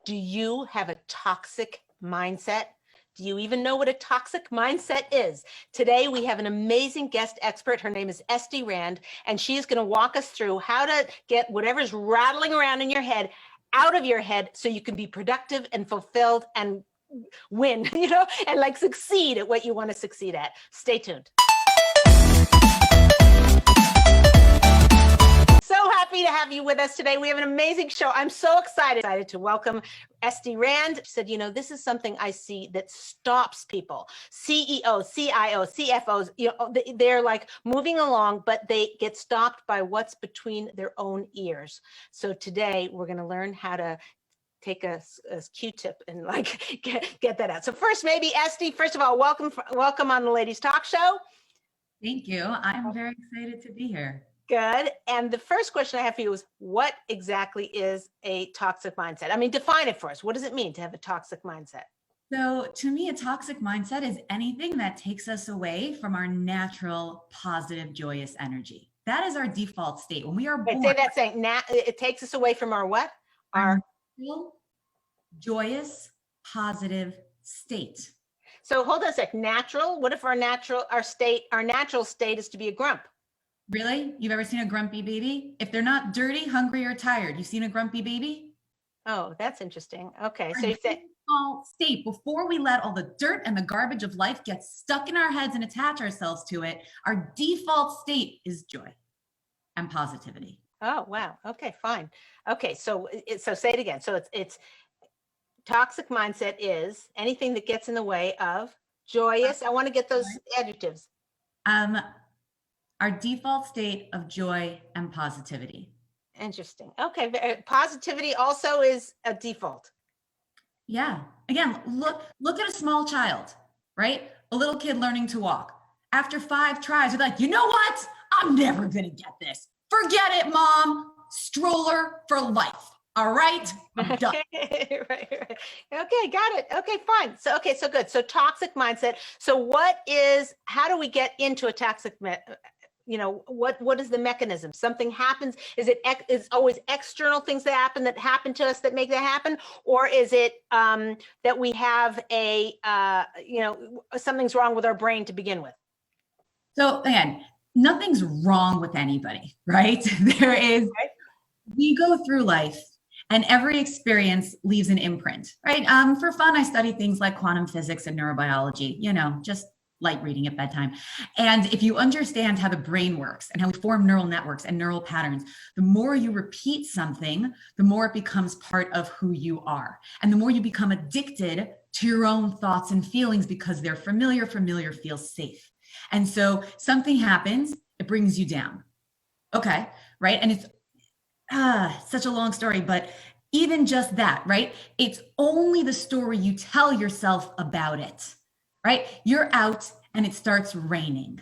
Do you have a toxic mindset? Do you even know what a toxic mindset is? Today, we have an amazing guest expert. Her name is Estie Rand, and she is going to walk us through how to get whatever's rattling around in your head out of your head so you can be productive and fulfilled and win, and like succeed at what you want to succeed at. Stay tuned. So happy to have you with us today. We have an amazing show. I'm so excited to welcome Estie Rand. She said, this is something I see that stops people. CEOs, CIOs, CFOs, they're like moving along, but they get stopped by what's between their own ears. So today we're going to learn how to take a Q-tip and like get that out. So first, maybe Estie, first of all, welcome on the Ladies Talk Show. Thank you. I'm very excited to be here. Good. And the first question I have for you is, what exactly is a toxic mindset? I mean, define it for us. What does it mean to have a toxic mindset? So to me, a toxic mindset is anything that takes us away from our natural, positive, joyous energy. That is our default state. When we are born. Say that saying, it takes us away from our what? Our natural, joyous, positive state. So hold on a sec. Natural. What if our natural state is to be a grump? Really? You've ever seen a grumpy baby? If they're not dirty, hungry, or tired, you've seen a grumpy baby? Oh, that's interesting. Okay. So you said state, before we let all the dirt and the garbage of life get stuck in our heads and attach ourselves to it, our default state is joy and positivity. Oh, wow. Okay, fine. Okay. So say it again. So it's toxic mindset is anything that gets in the way of joyous. I want to get those adjectives. Our default state of joy and positivity. Interesting. Okay. Positivity also is a default. Yeah. Again, look at a small child, right? A little kid learning to walk. After 5 tries, you're like, you know what? I'm never going to get this. Forget it, Mom. Stroller for life. All right. I'm done. right. Okay. Got it. Okay, fine. So good. So toxic mindset. So how do we get into a toxic what is the mechanism? Something happens. Is always external things that happen to us that make that happen? Or is it that we have something's wrong with our brain to begin with? So again, nothing's wrong with anybody, right? We go through life and every experience leaves an imprint, right? For fun, I study things like quantum physics and neurobiology, just light reading at bedtime. And if you understand how the brain works and how we form neural networks and neural patterns, the more you repeat something, the more it becomes part of who you are. And the more you become addicted to your own thoughts and feelings because they're familiar feels safe. And so something happens, it brings you down. Okay, right? And it's such a long story, but even just that, right? It's only the story you tell yourself about it. Right? You're out and it starts raining.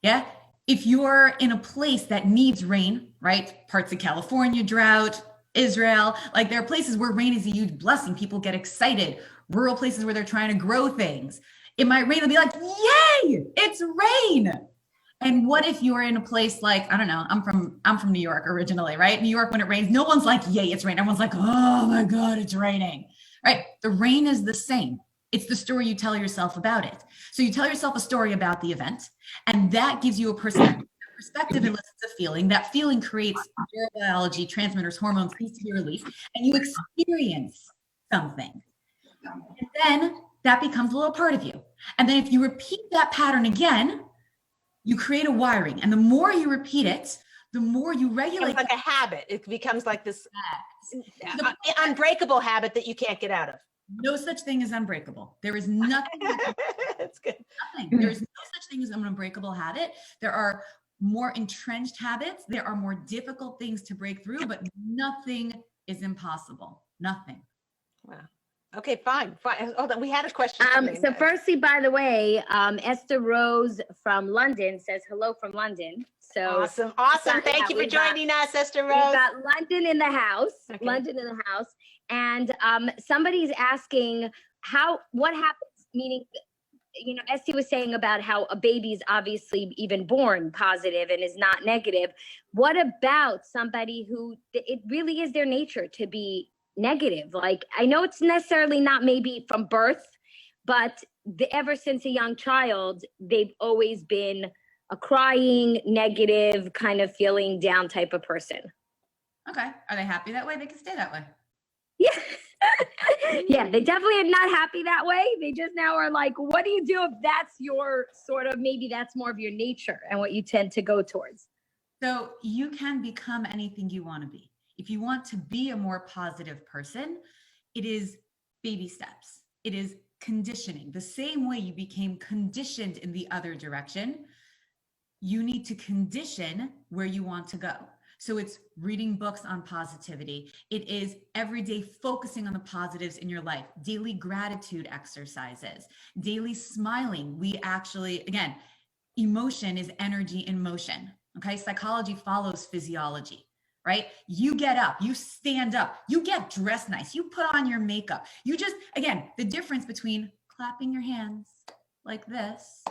Yeah. If you're in a place that needs rain, right? Parts of California, drought, Israel, like there are places where rain is a huge blessing. People get excited. Rural places where they're trying to grow things. It might rain and be like, yay, it's rain. And what if you're in a place like, I don't know, I'm from New York originally, right? New York, when it rains, no one's like, yay, it's rain. Everyone's like, oh my God, it's raining, right? The rain is the same. It's the story you tell yourself about it. So you tell yourself a story about the event, and that gives you a perspective. Perspective elicits a feeling. That feeling creates neurobiology, transmitters, hormones, needs to be released, and you experience something. And then that becomes a little part of you. And then if you repeat that pattern again, you create a wiring. And the more you repeat it, the more you regulate. It's like a habit. It becomes like this unbreakable habit that you can't get out of. No such thing as unbreakable. There is nothing. That's good. Nothing. There is no such thing as an unbreakable habit. There are more entrenched habits. There are more difficult things to break through, but nothing is impossible. Nothing. Wow. Okay, fine. Hold on. We had a question. So firstly, by the way, Esther Rose from London says hello from London. So awesome. Thank you for joining us, Esther Rose. We've got London in the house. Okay. London in the house. And somebody's asking what happens, meaning, Estie was saying about how a baby is obviously even born positive and is not negative. What about somebody who it really is their nature to be negative. Like, I know it's necessarily not maybe from birth, but ever since a young child, they've always been a crying, negative, kind of feeling down type of person. Okay. Are they happy that way? They can stay that way. Yeah. Yeah, they definitely are not happy that way. They just now are like, what do you do if that's your sort of, maybe that's more of your nature and what you tend to go towards? So you can become anything you want to be. If you want to be a more positive person, it is baby steps. It is conditioning. The same way you became conditioned in the other direction, you need to condition where you want to go. So it's reading books on positivity. It is every day focusing on the positives in your life, daily gratitude exercises, daily smiling. We actually, again, emotion is energy in motion. Okay. Psychology follows physiology, right? You get up, you stand up, you get dressed nice, you put on your makeup. You just, again, the difference between clapping your hands like this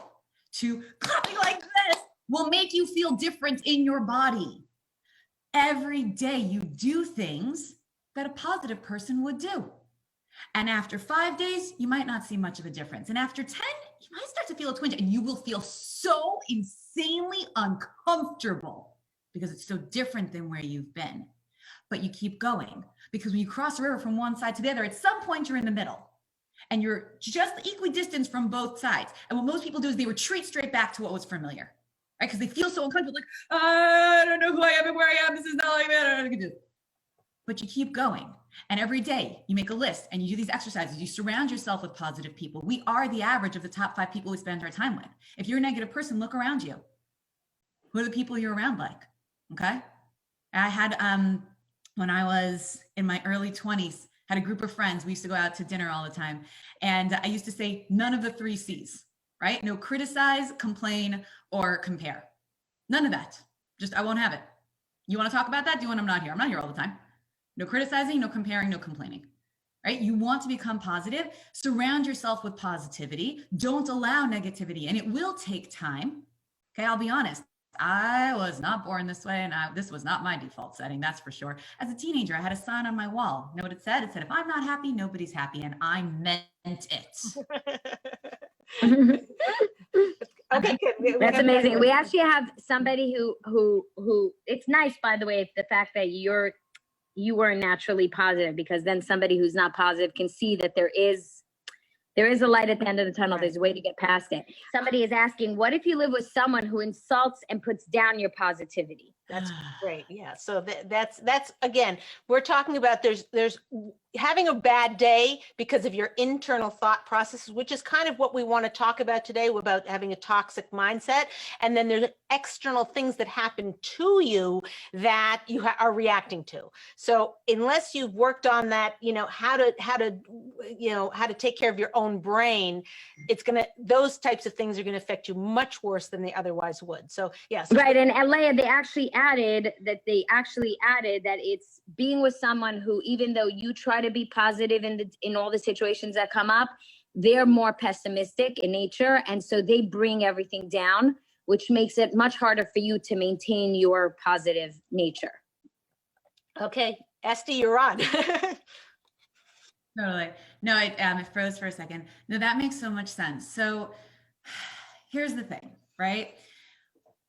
to clapping like this will make you feel different in your body. Every day you do things that a positive person would do. And after 5 days, you might not see much of a difference. And after 10, you might start to feel a twinge and you will feel so insanely uncomfortable because it's so different than where you've been. But you keep going because when you cross the river from one side to the other, at some point you're in the middle and you're just equidistant from both sides. And what most people do is they retreat straight back to what was familiar, right? Because they feel so uncomfortable, like, I don't know who I am and where I am. This is not like that. I don't know what I can do. But you keep going. And every day you make a list and you do these exercises. You surround yourself with positive people. We are the average of the top 5 people we spend our time with. If you're a negative person, look around you. Who are the people you're around like? Okay. I had, when I was in my early 20s, had a group of friends. We used to go out to dinner all the time. And I used to say none of the 3 C's, right? No criticize, complain, or compare. None of that. Just, I won't have it. You want to talk about that? Do when I'm not here. I'm not here all the time. No criticizing, no comparing, no complaining, right? You want to become positive. Surround yourself with positivity. Don't allow negativity. And it will take time. Okay, I'll be honest. I was not born this way, and this was not my default setting, that's for sure. As a teenager, I had a sign on my wall. You know what it said? It said, if I'm not happy, nobody's happy, and I meant it. Okay, good. That's amazing. We actually have somebody who it's nice, by the way, the fact that you were naturally positive, because then somebody who's not positive can see that there is a light at the end of the tunnel. There's a way to get past it. Somebody is asking, what if you live with someone who insults and puts down your positivity? That's great. Yeah. So that's again, we're talking about there's having a bad day because of your internal thought processes, which is kind of what we want to talk about today, about having a toxic mindset. And then there's external things that happen to you that you are reacting to. So unless you've worked on that, how to take care of your own brain, those types of things are going to affect you much worse than they otherwise would. So yes. Right. And Leah, they actually added that it's being with someone who, even though you try to be positive in all the situations that come up, they're more pessimistic in nature. And so they bring everything down, which makes it much harder for you to maintain your positive nature. Okay. Estie, you're on. Totally. No, it froze for a second. No, that makes so much sense. So here's the thing, right?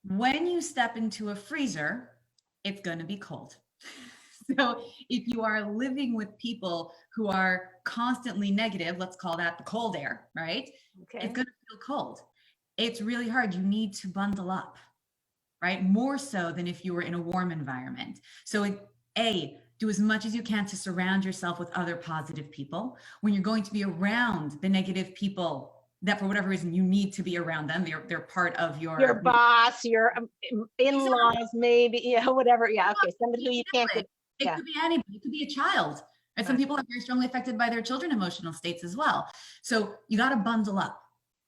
When you step into a freezer, it's going to be cold. So if you are living with people who are constantly negative, let's call that the cold air, right? Okay. It's going to feel cold. It's really hard. You need to bundle up, right? More so than if you were in a warm environment. So do as much as you can to surround yourself with other positive people. When you're going to be around the negative people that for whatever reason you need to be around them, they're part of your boss, your in-laws, maybe, whatever. Yeah, okay, somebody who you can't get. It could be anybody. It could be a child. And some people are very strongly affected by their children's emotional states as well. So you got to bundle up,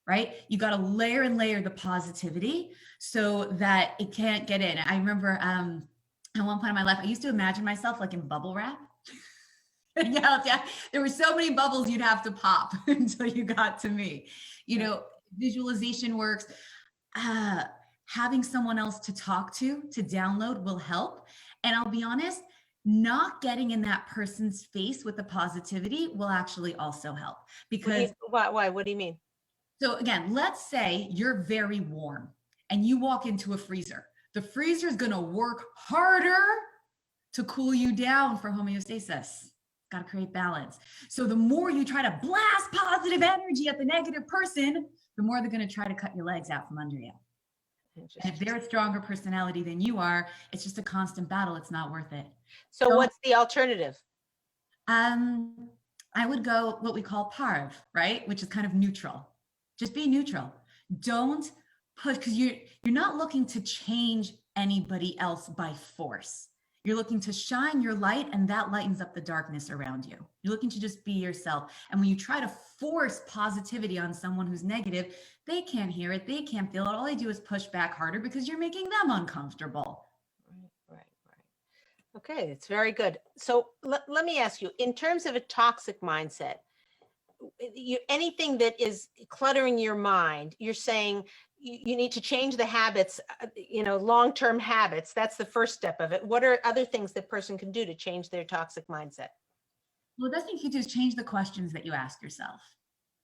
right? You got to layer and layer the positivity so that it can't get in. I remember at one point in my life, I used to imagine myself like in bubble wrap. Yeah, there were so many bubbles you'd have to pop until you got to me. Visualization works. Having someone else to talk to download will help. And I'll be honest, not getting in that person's face with the positivity will actually also help. Because why? What do you mean? so again, let's say you're very warm and you walk into a freezer. The freezer is going to work harder to cool you down for homeostasis. Got to create balance. So the more you try to blast positive energy at the negative person, the more they're going to try to cut your legs out from under you. And if they're a stronger personality than you are, it's just a constant battle. It's not worth it. So what's the alternative? I would go what we call parv, right? Which is kind of neutral. Just be neutral. Don't push, because you're not looking to change anybody else by force. You're looking to shine your light, and that lightens up the darkness around you. You're looking to just be yourself. And when you try to force positivity on someone who's negative, they can't hear it. They can't feel it. All they do is push back harder because you're making them uncomfortable. Right. Okay, it's very good. So let me ask you, in terms of a toxic mindset, anything that is cluttering your mind, you're saying you need to change the habits, long-term habits. That's the first step of it. What are other things that person can do to change their toxic mindset? Well, the best thing you can do is change the questions that you ask yourself,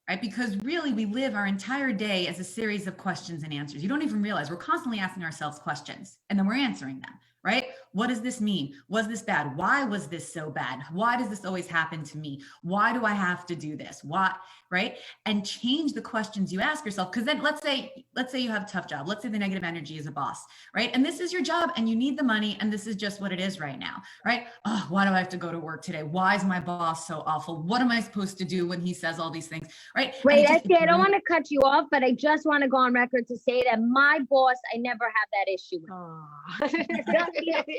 right? Because really we live our entire day as a series of questions and answers. You don't even realize we're constantly asking ourselves questions and then we're answering them, right? What does this mean? Was this bad? Why was this so bad? Why does this always happen to me? Why do I have to do this? Why, right? And change the questions you ask yourself. Because then let's say you have a tough job. Let's say the negative energy is a boss, right? And this is your job and you need the money and this is just what it is right now, right? Oh, why do I have to go to work today? Why is my boss so awful? What am I supposed to do when he says all these things, right? Wait, Estie, I don't want to cut you off, but I just want to go on record to say that my boss, I never have that issue with.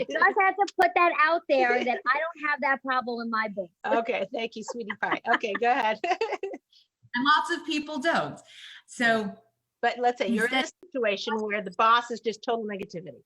Just have to put that out there that I don't have that problem in my book. Okay, thank you, sweetie pie. Okay, go ahead. And lots of people don't. So, but let's say you're in a situation where the boss is just total negativity.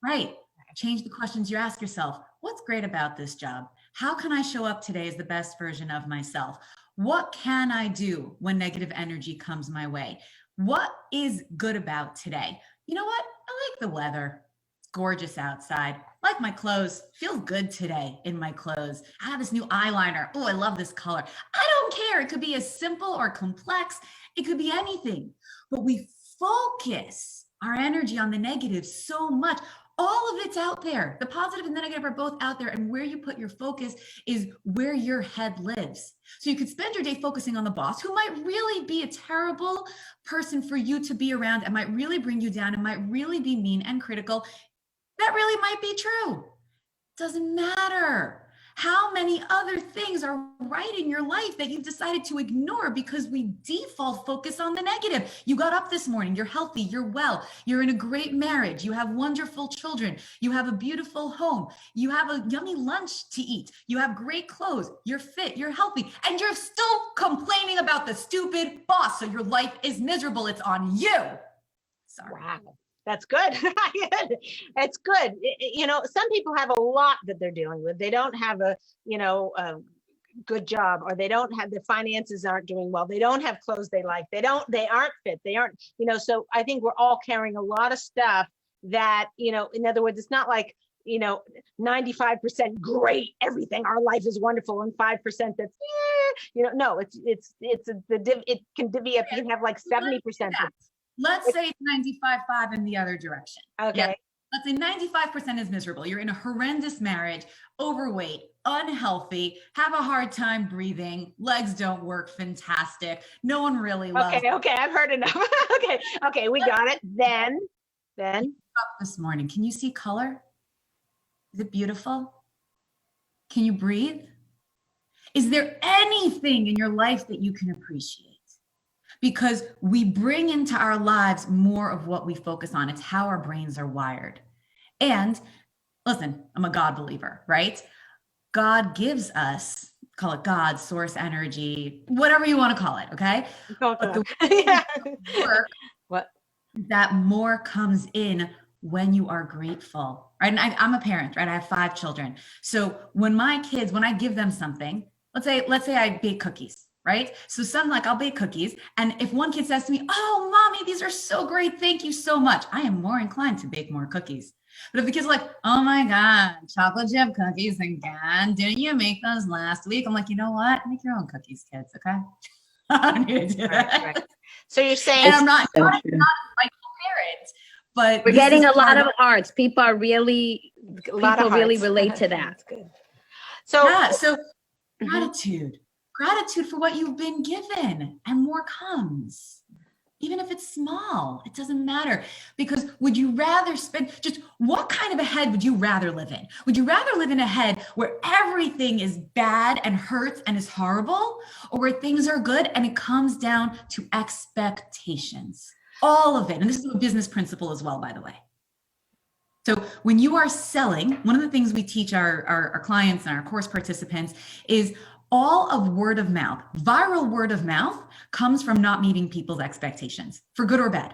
Right. Change the questions you ask yourself. What's great about this job? How can I show up today as the best version of myself? What can I do when negative energy comes my way? What is good about today? You know what? I like the weather. Gorgeous outside. Like my clothes. Feels good today in my clothes. I have this new eyeliner. Oh, I love this color. I don't care. It could be as simple or complex. It could be anything. But we focus our energy on the negative so much. All of it's out there. The positive and the negative are both out there. And where you put your focus is where your head lives. So you could spend your day focusing on the boss, who might really be a terrible person for you to be around and might really bring you down and might really be mean and critical. That really might be true. Doesn't matter. How many other things are right in your life that you've decided to ignore because we default focus on the negative? You got up this morning, you're healthy, you're well, you're in a great marriage, you have wonderful children, you have a beautiful home, you have a yummy lunch to eat, you have great clothes, you're fit, you're healthy, and you're still complaining about the stupid boss. So your life is miserable. It's on you. Sorry. Wow. That's good. It's good. Some people have a lot that they're dealing with. They don't have a good job, or they don't have, the finances aren't doing well. They don't have clothes they like. They aren't fit. They aren't, so I think we're all carrying a lot of stuff that, in other words, it's not like, 95% great, everything, our life is wonderful, and 5% that's, no, it can divvy up. You can have like 70%. Let's say it's 95.5 in the other direction. Okay. Yeah. Let's say 95% is miserable. You're in a horrendous marriage, overweight, unhealthy, have a hard time breathing, legs don't work fantastic. No one really loves you. Okay, I've heard enough. Okay, we got it. Then. Up this morning, can you see color? Is it beautiful? Can you breathe? Is there anything in your life that you can appreciate? Because we bring into our lives more of what we focus on. It's how our brains are wired. And listen, I'm a God believer, right? God gives us, call it God, source energy, whatever you want to call it, okay? But the way work, that more comes in when you are grateful, right? And I'm a parent, right? I have 5 children. So when my kids, when I give them something, let's say I bake cookies. Right? So I'll bake cookies. And if one kid says to me, "Oh, mommy, these are so great. Thank you so much," I am more inclined to bake more cookies, But if the kids are like, oh my God, chocolate chip cookies again, didn't you make those last week? I'm like, you know what? Make your own cookies, kids, okay? I don't need to do that. Right. So you're saying, And I'm not a spiteful parent, but We're this getting is a lot part of hearts. People are really, a lot people of really hearts. relate to that. That's good. So, yeah, so Mhm. gratitude for what you've been given, and more comes. Even if it's small, it doesn't matter. Because would you rather spend, just what kind of a head would you rather live in? Would you rather live in a head where everything is bad and hurts and is horrible, or where things are good and it comes down to expectations? All of it. And this is a business principle as well, by the way. So when you are selling, one of the things we teach our clients and our course participants is all of word of mouth. Viral word of mouth comes from not meeting people's expectations, for good or bad,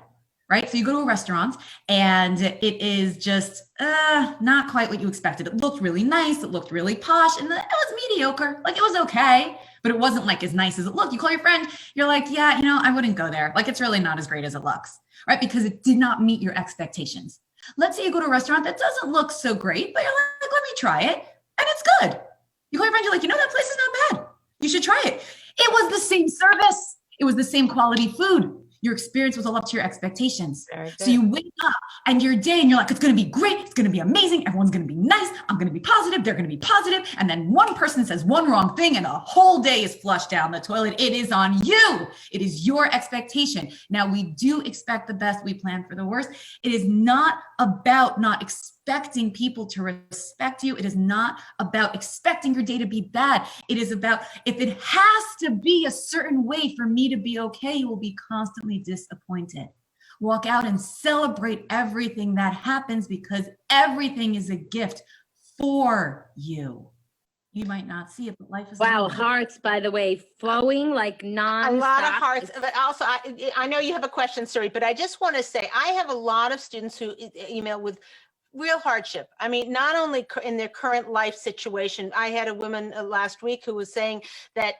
right? So you go to a restaurant and it is just not quite what you expected. It looked really nice. It looked really posh, and it was mediocre. Like, it was okay, but it wasn't like as nice as it looked. You call your friend, you're like, yeah, I wouldn't go there. Like, it's really not as great as it looks, right? Because it did not meet your expectations. Let's say you go to a restaurant that doesn't look so great, but you're like, let me try it, and it's good. You call your friend, you're like, that place is not bad. You should try it. It was the same service. It was the same quality food. Your experience was all up to your expectations. So you wake up and your day and you're like, it's going to be great. It's going to be amazing. Everyone's going to be nice. I'm going to be positive. They're going to be positive. And then one person says one wrong thing and the whole day is flushed down the toilet. It is on you. It is your expectation. Now, we do expect the best. We plan for the worst. It is not about not expecting people to respect you. It is not about expecting your day to be bad. It is about, if it has to be a certain way for me to be okay, you will be constantly disappointed. Walk out and celebrate everything that happens, because everything is a gift for you. You might not see it, but life is Wow, hearts, by the way, flowing like nonstop. A lot of hearts. But also, I know you have a question, Suri, but I just want to say, I have a lot of students who email with real hardship. I mean, not only in their current life situation. I had a woman last week who was saying that,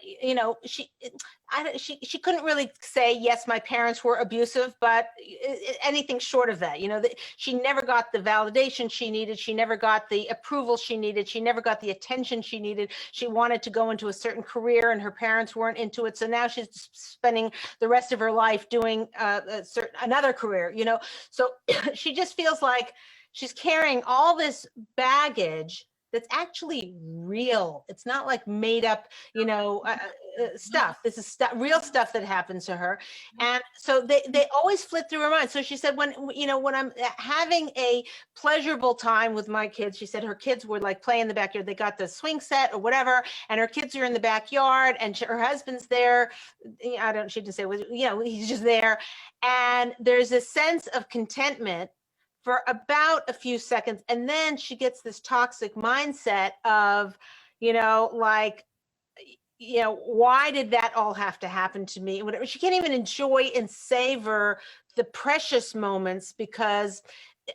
she couldn't really say, yes, my parents were abusive, but anything short of that, she never got the validation she needed. She never got the approval she needed. She never got the attention she needed. She wanted to go into a certain career and her parents weren't into it. So now she's spending the rest of her life doing another career, So she just feels like she's carrying all this baggage that's actually real. It's not like made up, stuff. This is real stuff that happens to her. And so they always flit through her mind. So she said, when I'm having a pleasurable time with my kids, she said her kids were like playing in the backyard. They got the swing set or whatever, and her kids are in the backyard, and her husband's there. She didn't say, he's just there. And there's a sense of contentment for about a few seconds. And then she gets this toxic mindset of, why did that all have to happen to me? Whatever. She can't even enjoy and savor the precious moments, because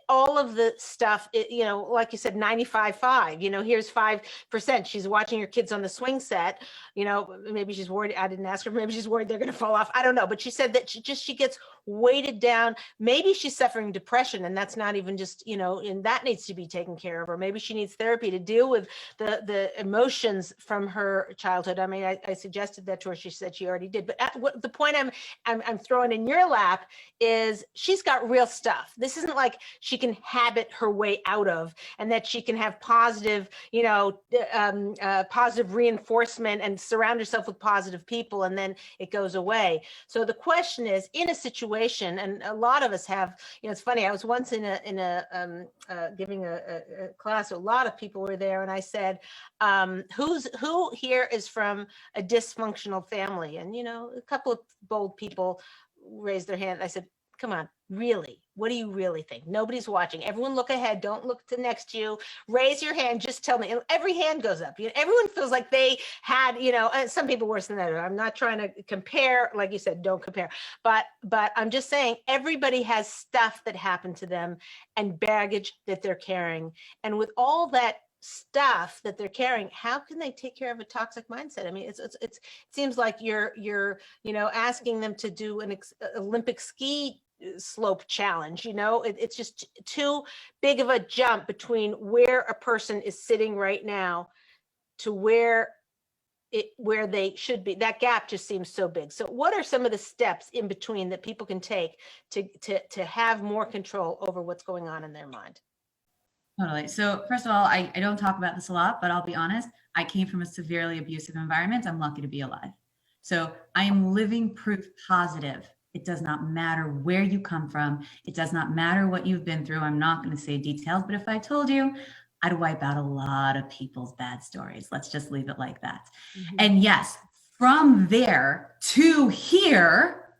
all of the stuff, like you said, 95.5, here's 5%. She's watching her kids on the swing set, maybe she's worried. I didn't ask her, maybe she's worried they're going to fall off. I don't know. But she said that she gets weighted down. Maybe she's suffering depression, and that's not even just, and that needs to be taken care of. Or maybe she needs therapy to deal with the emotions from her childhood. I mean, I suggested that to her. She said she already did. But the point I'm throwing in your lap is she's got real stuff. This isn't like she can habit her way out of, and that she can have positive, positive reinforcement and surround herself with positive people, and then it goes away. So the question is, in a situation, and a lot of us have, it's funny. I was once in a giving a class. A lot of people were there, and I said, who here is from a dysfunctional family? And a couple of bold people raised their hand. I said, come on, really? What do you really think? Nobody's watching. Everyone look ahead. Don't look to next to you. Raise your hand. Just tell me. And every hand goes up. Everyone feels like they had, some people worse than that. I'm not trying to compare. Like you said, don't compare. But I'm just saying, everybody has stuff that happened to them and baggage that they're carrying. And with all that stuff that they're carrying, how can they take care of a toxic mindset? I mean, it seems like you're asking them to do an Olympic ski slope challenge. It's just too big of a jump between where a person is sitting right now to where they should be. That gap just seems so big. So what are some of the steps in between that people can take to have more control over what's going on in their mind? Totally. So first of all, I don't talk about this a lot, but I'll be honest. I came from a severely abusive environment. I'm lucky to be alive. So I am living proof positive. It does not matter where you come from. It does not matter what you've been through. I'm not going to say details, but if I told you, I'd wipe out a lot of people's bad stories. Let's just leave it like that. Mm-hmm. And yes, from there to here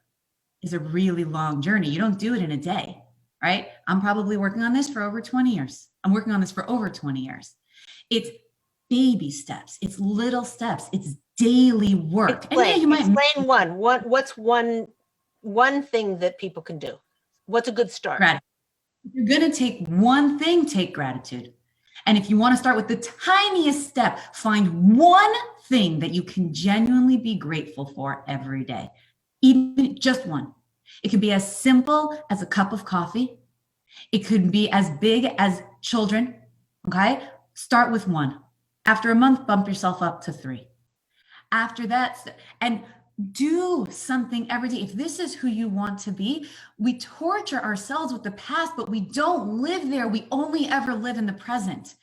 is a really long journey. You don't do it in a day, right? I'm probably working on this for over 20 years. I'm working on this for over 20 years. It's baby steps. It's little steps. It's daily work. Explain one. What's one thing that people can do? What's a good start? Gratitude. If you're going to take one thing, take gratitude. And if you want to start with the tiniest step, find one thing that you can genuinely be grateful for every day. Even just one. It could be as simple as a cup of coffee. It could be as big as children. Okay? Start with one. After a month, bump yourself up to 3. After that, and do something every day. If this is who you want to be, we torture ourselves with the past, but we don't live there. We only ever live in the present.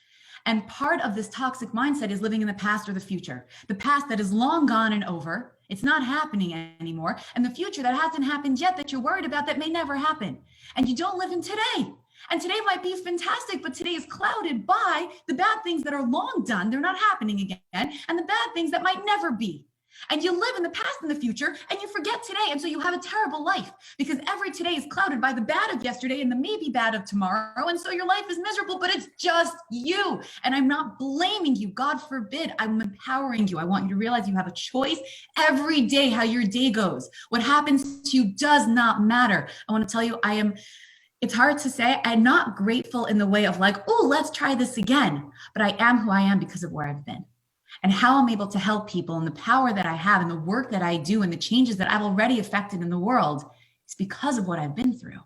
And part of this toxic mindset is living in the past or the future. The past that is long gone and over. It's not happening anymore. And the future that hasn't happened yet that you're worried about that may never happen. And you don't live in today. And today might be fantastic, but today is clouded by the bad things that are long done. They're not happening again. And the bad things that might never be. And you live in the past and the future and you forget today. And so you have a terrible life because every today is clouded by the bad of yesterday and the maybe bad of tomorrow. And so your life is miserable, but it's just you. And I'm not blaming you. God forbid. I'm empowering you. I want you to realize you have a choice every day how your day goes. What happens to you does not matter. I want to tell you, it's hard to say. I'm not grateful in the way of like, oh, let's try this again. But I am who I am because of where I've been. And how I'm able to help people and the power that I have and the work that I do and the changes that I've already affected in the world is because of what I've been through.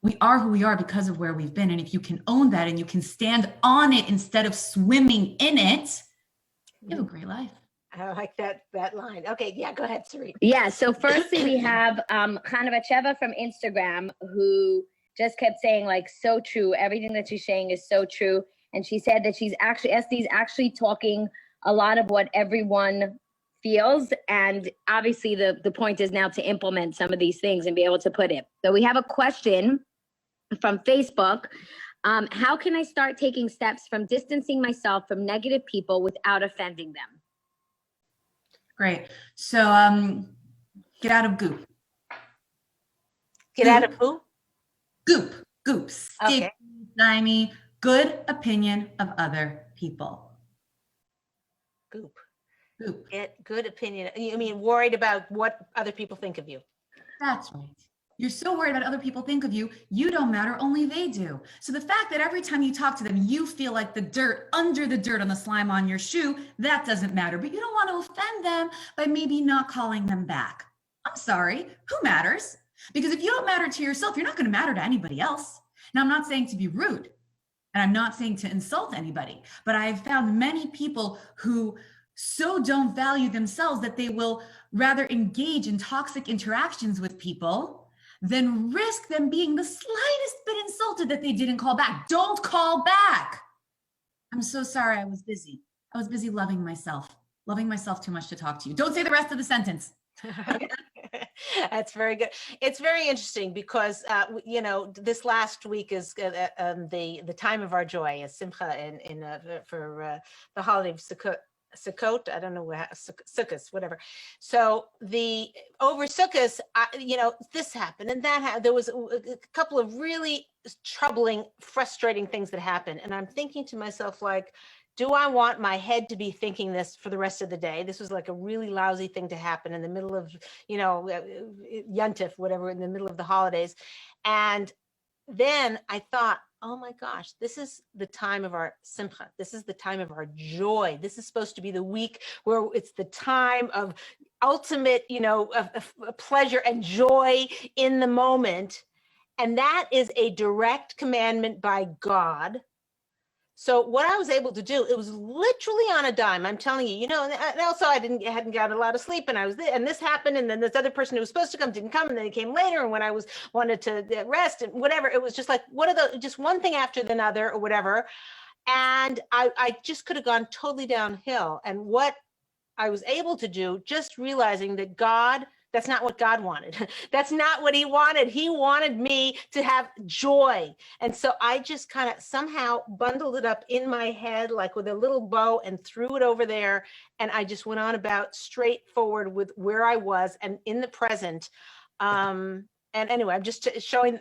We are who we are because of where we've been. And if you can own that and you can stand on it instead of swimming in it, you have a great life. I like that line. Okay, yeah, go ahead, Sari. Yeah, so firstly, we have Hannah Batsheva from Instagram who just kept saying, like, so true. Everything that she's saying is so true. And she said that Estie's actually talking a lot of what everyone feels. And obviously the point is now to implement some of these things and be able to put it. So we have a question from Facebook. How can I start taking steps from distancing myself from negative people without offending them? Great. So get out of goop. Get out of who? Goop. Goops. Okay. Slimy. Good opinion of other people. Goop. Goop. Get good opinion. You mean worried about what other people think of you? That's right. You're so worried about other people think of you, you don't matter, only they do. So the fact that every time you talk to them, you feel like the dirt under the dirt on the slime on your shoe, that doesn't matter. But you don't want to offend them by maybe not calling them back. I'm sorry, who matters? Because if you don't matter to yourself, you're not going to matter to anybody else. Now, I'm not saying to be rude. And I'm not saying to insult anybody, but I've found many people who so don't value themselves that they will rather engage in toxic interactions with people than risk them being the slightest bit insulted that they didn't call back. Don't call back. I'm so sorry. I was busy. I was busy loving myself too much to talk to you. Don't say the rest of the sentence. That's very good. It's very interesting because this last week is the time of our joy, is Simcha for the holiday of Sukkot. I don't know Sukkot, whatever. So over Sukkot, this happened and that happened. There was a couple of really troubling, frustrating things that happened, and I'm thinking to myself, like, do I want my head to be thinking this for the rest of the day? This was like a really lousy thing to happen in the middle of, Yontif, whatever, in the middle of the holidays. And then I thought, oh my gosh, this is the time of our simcha. This is the time of our joy. This is supposed to be the week where it's the time of ultimate, of pleasure and joy in the moment. And that is a direct commandment by God. So what I was able to do, it was literally on a dime. I'm telling you, and also I hadn't gotten a lot of sleep, and and this happened, and then this other person who was supposed to come didn't come, and then he came later. And when I wanted to rest and whatever, it was just like just one thing after another or whatever. And I just could have gone totally downhill. And what I was able to do, just realizing that that's not what God wanted. That's not what he wanted. He wanted me to have joy. And so I just kind of somehow bundled it up in my head, like with a little bow, and threw it over there. And I just went on about straightforward with where I was and in the present. And anyway, I'm just throwing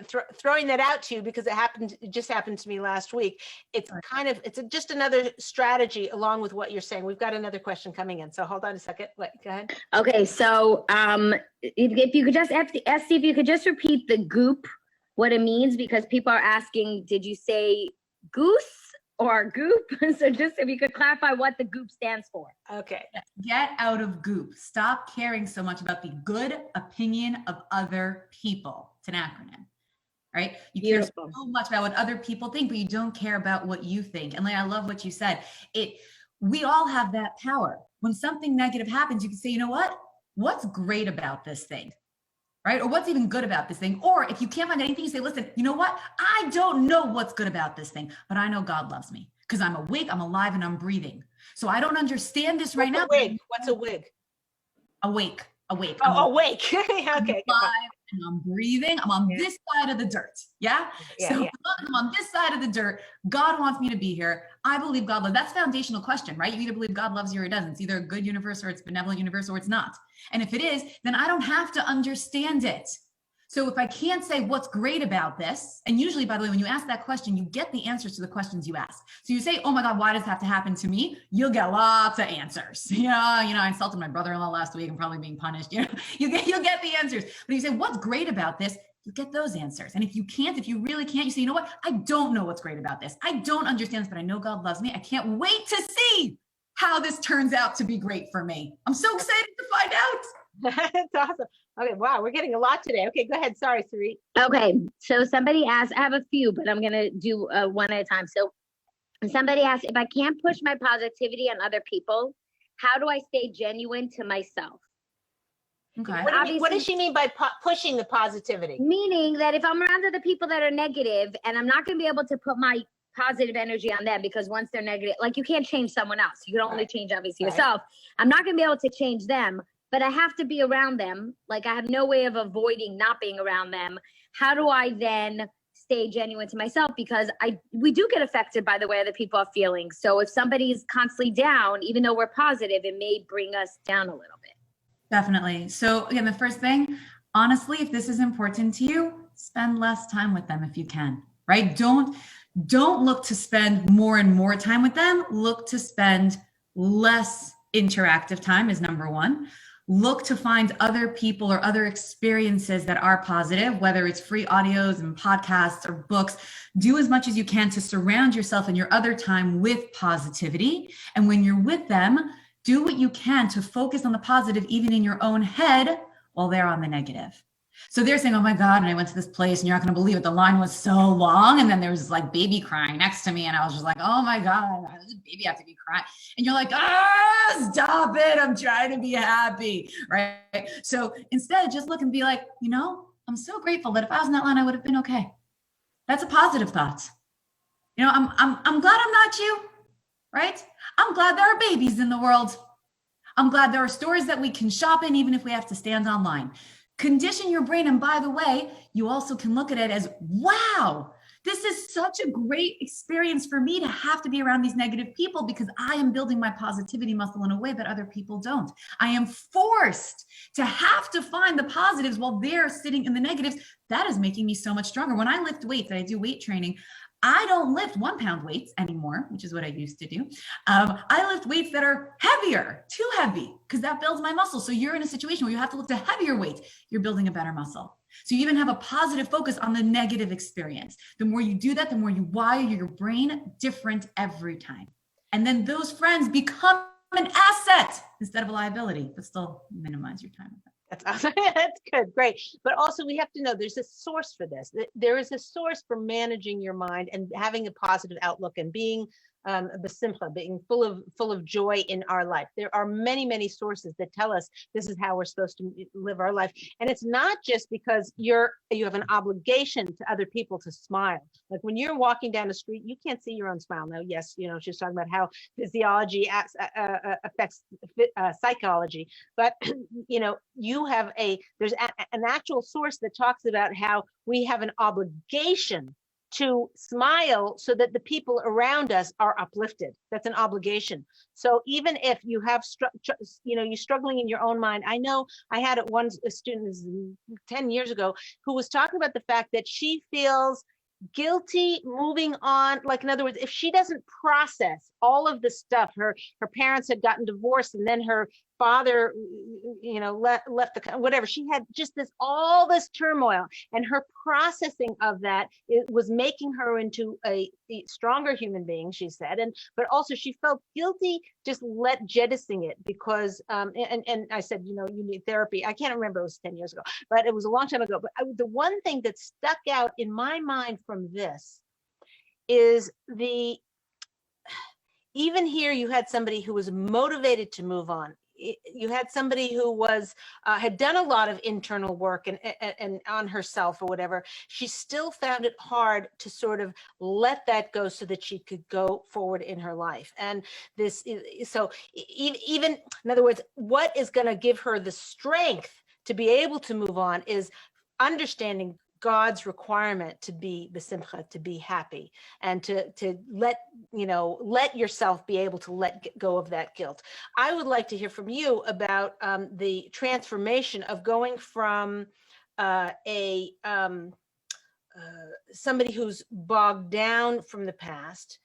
that out to you because it just happened to me last week. It's just another strategy along with what you're saying. We've got another question coming in. So hold on a second. Wait, go ahead. Okay. So if you could just, Estie, if you could just repeat the goop, what it means, because people are asking, did you say goose or goop? So just if you could clarify what the goop stands for. Okay. Get out of goop. Stop caring so much about the good opinion of other people. It's an acronym, right? You care so much about what other people think, but you don't care about what you think. And I love what you said. We all have that power. When something negative happens, you can say, you know what? What's great about this thing? Right? Or what's even good about this thing? Or if you can't find anything, you say, listen, you know what? I don't know what's good about this thing, but I know God loves me because I'm awake, I'm alive, and I'm breathing. So I don't understand this right now. What's a wig? Awake. Oh, awake. Okay. I'm alive and I'm breathing. I'm on this side of the dirt. Yeah. So I'm on this side of the dirt. God wants me to be here. I believe God loves. That's a foundational question, right? You either believe God loves you or it doesn't. It's either a good universe or it's a benevolent universe or it's not. And if it is, then I don't have to understand it. So if I can't say what's great about this, and usually, by the way, when you ask that question, you get the answers to the questions you ask. So you say, oh my God, why does it have to happen to me? You'll get lots of answers. I insulted my brother-in-law last week. I'm probably being punished. You'll get the answers. But you say, what's great about this? You get those answers. And if you really can't, you say, you know what? I don't know what's great about this. I don't understand this, but I know God loves me. I can't wait to see how this turns out to be great for me. I'm so excited to find out. That's awesome. Okay, wow, we're getting a lot today. Okay, go ahead. Sorry, Sarit. Okay, so somebody asked, I have a few, but I'm going to do one at a time. So somebody asked, if I can't push my positivity on other people, how do I stay genuine to myself? Okay. What does she mean by pushing the positivity? Meaning that if I'm around other people that are negative, and I'm not going to be able to put my positive energy on them, because once they're negative, like you can't change someone else. You can only change obviously yourself. I'm not going to be able to change them, but I have to be around them. Like I have no way of avoiding not being around them. How do I then stay genuine to myself? Because we do get affected by the way other people are feeling. So if somebody's constantly down, even though we're positive, it may bring us down a little bit. Definitely. So again, the first thing, honestly, if this is important to you, spend less time with them if you can, right? Don't look to spend more and more time with them. Look to spend less interactive time is number one. Look to find other people or other experiences that are positive, whether it's free audios and podcasts or books. Do as much as you can to surround yourself in your other time with positivity. And when you're with them, do what you can to focus on the positive, even in your own head, while they're on the negative. So they're saying, oh my God, and I went to this place and you're not going to believe it. The line was so long. And then there was like baby crying next to me. And I was just like, oh my God, why does the baby have to be crying? And you're like, stop it. I'm trying to be happy. Right. So instead, just look and be like, I'm so grateful that if I was in that line, I would have been okay. That's a positive thought. I'm glad I'm not you. Right? I'm glad there are babies in the world. I'm glad there are stores that we can shop in, even if we have to stand online. Condition your brain. And by the way, you also can look at it as, wow, this is such a great experience for me to have to be around these negative people because I am building my positivity muscle in a way that other people don't. I am forced to have to find the positives while they're sitting in the negatives. That is making me so much stronger. When I lift weights and I do weight training, I don't lift 1 pound weights anymore, which is what I used to do. I lift weights that are heavier, too heavy, because that builds my muscle. So you're in a situation where you have to lift a heavier weight. You're building a better muscle. So you even have a positive focus on the negative experience. The more you do that, the more you wire your brain different every time. And then those friends become an asset instead of a liability, but still minimize your time with them. That's awesome. That's good. Great. But also we have to know there's a source for this. There is a source for managing your mind and having a positive outlook and being besimcha, being full of joy in our life. There are many, many sources that tell us this is how we're supposed to live our life. And it's not just because you have an obligation to other people to smile. Like when you're walking down the street, you can't see your own smile. Now, yes, she's talking about how physiology affects psychology, but there's an actual source that talks about how we have an obligation to smile so that the people around us are uplifted. That's an obligation. So even if you have, you're struggling in your own mind. I know I had a student 10 years ago who was talking about the fact that she feels guilty moving on. Like, in other words, if she doesn't process all of the stuff, her parents had gotten divorced and then her father, left the, whatever, she had just all this turmoil, and her processing of that, it was making her into a stronger human being, she said. But also she felt guilty just jettisoning it because, and I said, you need therapy. I can't remember, it was 10 years ago, but it was a long time ago. But the one thing that stuck out in my mind from this is even here you had somebody who was motivated to move on. You had somebody who was had done a lot of internal work and on herself or whatever. She still found it hard to sort of let that go so that she could go forward in her life. And so even, in other words, what is going to give her the strength to be able to move on is understanding God's requirement to be besimcha, to be happy, and to let yourself be able to let go of that guilt. I would like to hear from you about the transformation of going from somebody who's bogged down from the past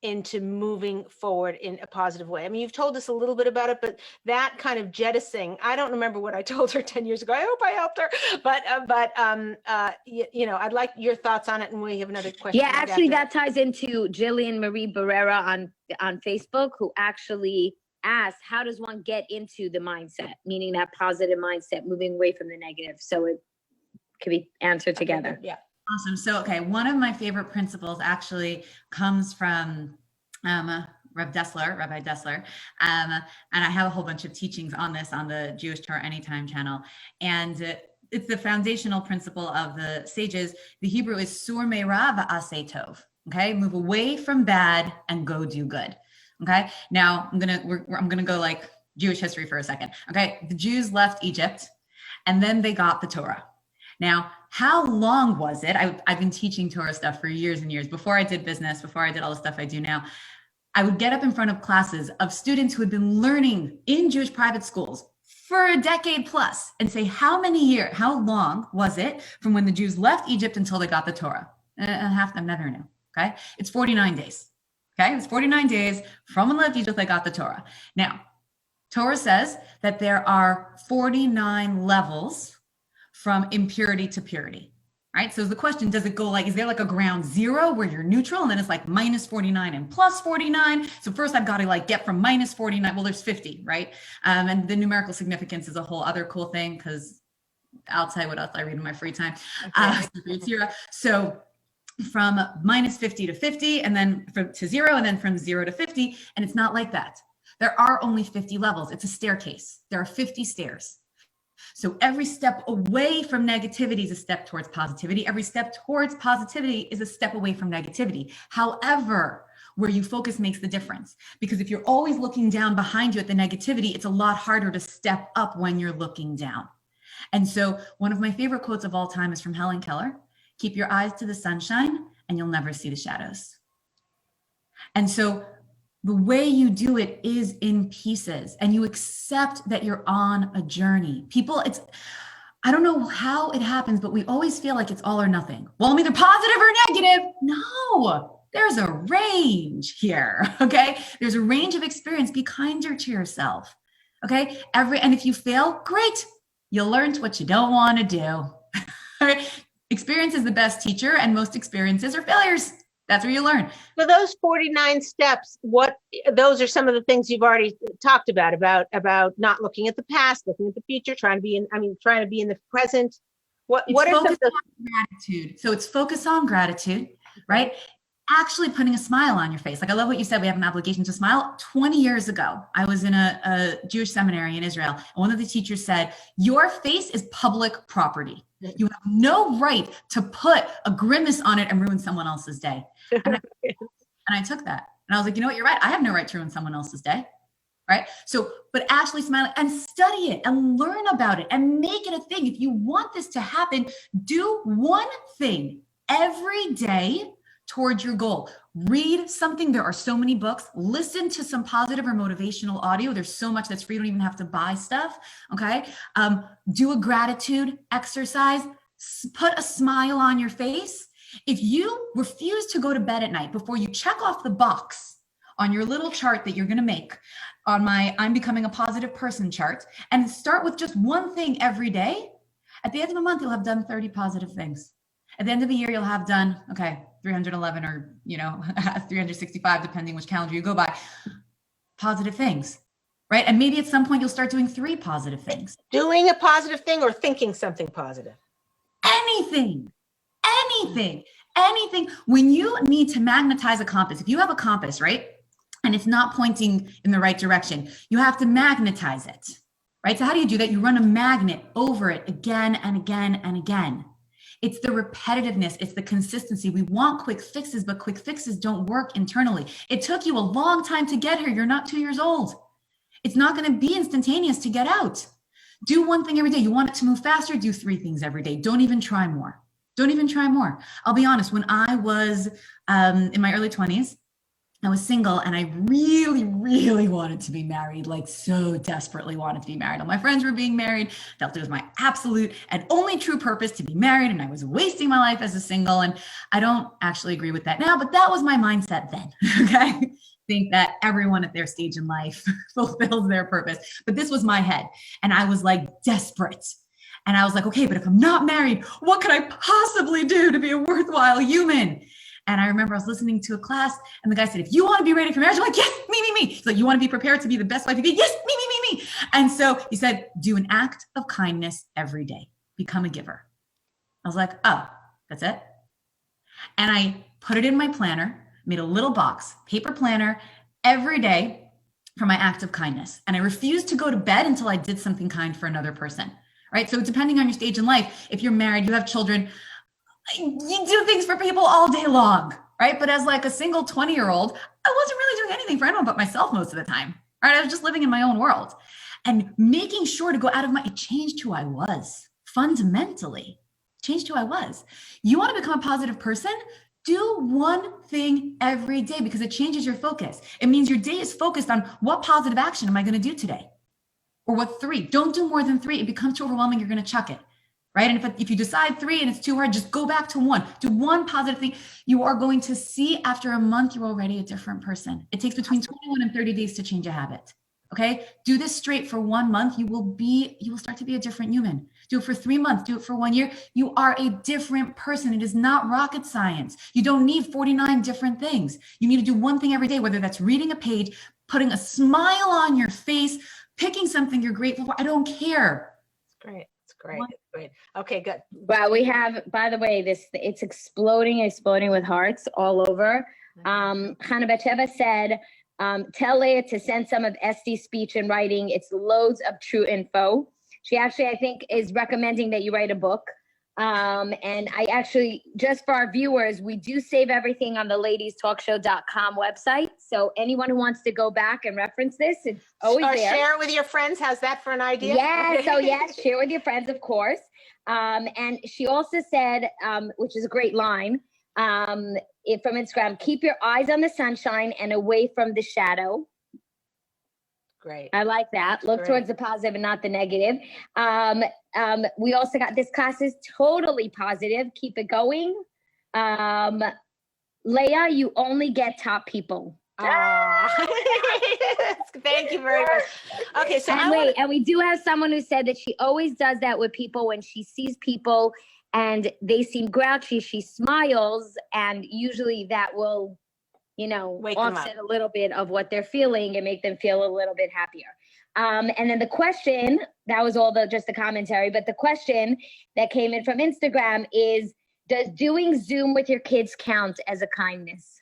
into moving forward in a positive way. I mean, you've told us a little bit about it, but that kind of jettisoning, I don't remember what I told her 10 years ago. I hope I helped her, but I'd like your thoughts on it. And we have another question. Yeah, actually that ties into Jillian Marie Barrera on Facebook, who actually asked, how does one get into the mindset, meaning that positive mindset, moving away from the negative? So it could be answered together. Yeah. Awesome. So, one of my favorite principles actually comes from Rabbi Dessler. And I have a whole bunch of teachings on this on the Jewish Torah Anytime channel. And it's the foundational principle of the sages. The Hebrew is sur me'ra va'aseh tov. Okay, move away from bad and go do good. Okay, now I'm gonna go like Jewish history for a second. Okay, the Jews left Egypt and then they got the Torah. Now, how long was it? I've been teaching Torah stuff for years and years. Before I did business, before I did all the stuff I do now, I would get up in front of classes of students who had been learning in Jewish private schools for a decade plus and say, how long was it from when the Jews left Egypt until they got the Torah? Half of them never knew, okay? It's 49 days, okay? It's 49 days from when they left Egypt, they got the Torah. Now, Torah says that there are 49 levels from impurity to purity, right? So the question, does it go is there like a ground zero where you're neutral and then it's like minus 49 and plus 49? So first I've got to get from minus 49, well, there's 50, right? And the numerical significance is a whole other cool thing because I'll tell you what else I read in my free time. So from minus 50 to 50 and then to zero and then from 0 to 50. And it's not like that. There are only 50 levels. It's a staircase. There are 50 stairs. So every step away from negativity is a step towards positivity. Every step towards positivity is a step away from negativity. However, where you focus makes the difference. Because if you're always looking down behind you at the negativity, it's a lot harder to step up when you're looking down. And so one of my favorite quotes of all time is from Helen Keller. Keep your eyes to the sunshine and you'll never see the shadows. And so the way you do it is in pieces and you accept that you're on a journey. I don't know how it happens, but we always feel like it's all or nothing. Well, I'm either positive or negative. No, there's a range here. Okay. There's a range of experience. Be kinder to yourself. Okay. And if you fail, great. You learned what you don't want to do. All right. Experience is the best teacher, and most experiences are failures. That's where you learn. So those 49 steps, those are some of the things you've already talked about not looking at the past, looking at the future, trying to be in the present. What are some of the gratitude? So it's focus on gratitude, right? Actually putting a smile on your face. Like, I love what you said, we have an obligation to smile. 20 years ago, I was in a Jewish seminary in Israel, and one of the teachers said, your face is public property. You have no right to put a grimace on it and ruin someone else's day. And I took that. And I was like, you know what? You're right. I have no right to ruin someone else's day. Right? So, but actually smile and study it and learn about it and make it a thing. If you want this to happen, do one thing every day towards your goal. Read something. There are so many books. Listen to some positive or motivational audio. There's so much that's free. You don't even have to buy stuff. Okay. Do a gratitude exercise. Put a smile on your face. If you refuse to go to bed at night before you check off the box on your little chart that you're going to make on my I'm Becoming a Positive Person chart, and start with just one thing every day, at the end of the month, you'll have done 30 positive things. At the end of the year, you'll have done, 311 or, 365, depending which calendar you go by, positive things, right? And maybe at some point you'll start doing 3 positive things. Doing a positive thing or thinking something positive? Anything. When you need to magnetize a compass, if you have a compass, right, and it's not pointing in the right direction, you have to magnetize it, right? So how do you do that? You run a magnet over it again and again and again. It's the repetitiveness. It's the consistency. We want quick fixes, but quick fixes don't work internally. It took you a long time to get here. You're not 2 years old. It's not going to be instantaneous to get out. Do one thing every day. You want it to move faster? Do 3 things every day. Don't even try more. I'll be honest. When I was in my early 20s, I was single and I really, really wanted to be married, like so desperately wanted to be married. All my friends were being married, felt it was my absolute and only true purpose to be married, and I was wasting my life as a single. And I don't actually agree with that now, but that was my mindset then, okay? Think that everyone at their stage in life fulfills their purpose. But this was my head, and I was like desperate. And I was like, okay, but if I'm not married, what could I possibly do to be a worthwhile human? And I remember I was listening to a class, and the guy said, if you want to be ready for marriage, I'm like, yes, me. He's like, you want to be prepared to be the best wife you can be? Yes, me. And so he said, do an act of kindness every day. Become a giver. I was like, oh, that's it? And I put it in my planner, made a little box, paper planner, every day for my act of kindness. And I refused to go to bed until I did something kind for another person, right? So depending on your stage in life, if you're married, you have children, you do things for people all day long, right? But as like a single 20-year-old, I wasn't really doing anything for anyone but myself most of the time, right? I was just living in my own world and making sure to go out of it changed who I was fundamentally, changed who I was. You want to become a positive person? Do one thing every day because it changes your focus. It means your day is focused on what positive action am I going to do today? Or what 3? Don't do more than 3. It becomes too overwhelming. You're going to chuck it. Right? And if you decide 3 and it's too hard, just go back to 1. Do one positive thing. You are going to see after a month, you're already a different person. It takes between 21 and 30 days to change a habit. Okay. Do this straight for 1 month. You will start to be a different human. Do it for 3 months. Do it for 1 year. You are a different person. It is not rocket science. You don't need 49 different things. You need to do one thing every day, whether that's reading a page, putting a smile on your face, picking something you're grateful for. I don't care. Great. Great. Okay, good. Well, we have, by the way, it's exploding with hearts all over. Hannah Batsheva said, tell Leah to send some of Estie's speech in writing. It's loads of true info. She actually, I think, is recommending that you write a book. And I actually, just for our viewers, we do save everything on the ladiestalkshow.com website. So anyone who wants to go back and reference this, it's always there. Share it with your friends. How's that for an idea? Yeah. So yes, share with your friends, of course. And she also said, which is a great line, from Instagram, keep your eyes on the sunshine and away from the shadow. Great. I like that. Look Great. towards the positive and not the negative. We also got, this class is totally positive. Keep it going. Leah, you only get top people. Thank you very much. Okay, so and we do have someone who said that she always does that with people when she sees people and they seem grouchy, she smiles, and usually that will, you know, wake them offset up a little bit of what they're feeling and make them feel a little bit happier. And then the question, that was all just the commentary, but the question that came in from Instagram is, does doing Zoom with your kids count as a kindness?